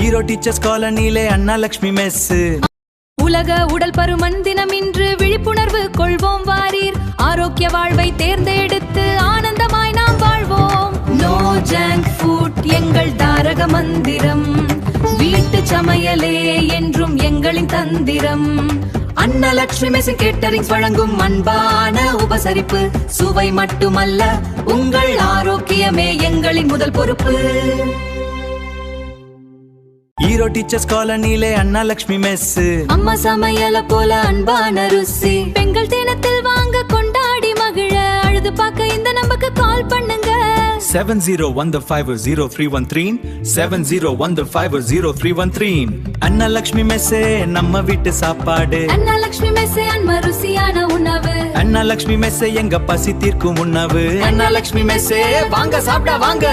ஈரோ teachers காலனிலே அண்ணாலட்சுமி mess. உலக உடல் பருமன் தினம் இன்று விழிப்புணர்வு கொள்வோம் வாரீர். ஆரோக்கிய வாழ்வை தேர்ந்தெடுத்து ஆனந்தமாய் நாம் வாழ்வோம். நோ ஜங்க் ஃபுட் எங்கள் தாரக மந்திரம். வீட்டு சமையலே என்றும் எங்களின் தந்திரம். அன்னலட்சுமி மெஸ் கேட்டரிங்ஸ் வழங்கும் அன்பான உபசரிப்பு. சுவை மட்டுமல்ல உங்கள் ஆரோக்கியமே எங்களின் முதல் பொறுப்பு. ஈரோ டீச்சர்ஸ் காலனிலே அண்ணாலட்சுமி மெஸ். அம்மா சமையல போல அன்பான ருசி. பெண்கள் தினத்தில் வாங்க கொண்டாடி மகிழ. அழுது பார்க்க இந்த நம்பருக்கு கால் பண்ணுங்க. 70150313 70150313. அண்ணாலட்சுமி மெஸ் நம்ம வீட்டு சாப்பாடு. அண்ணாலட்சுமி மெஸ் அன்ம ருசியான உணவு. அண்ணாலட்சுமி மெஸ் எங்க பசி தீர்க்கும் உணவு. அண்ணாலட்சுமி மெஸ் வாங்க சாப்பிட வாங்க.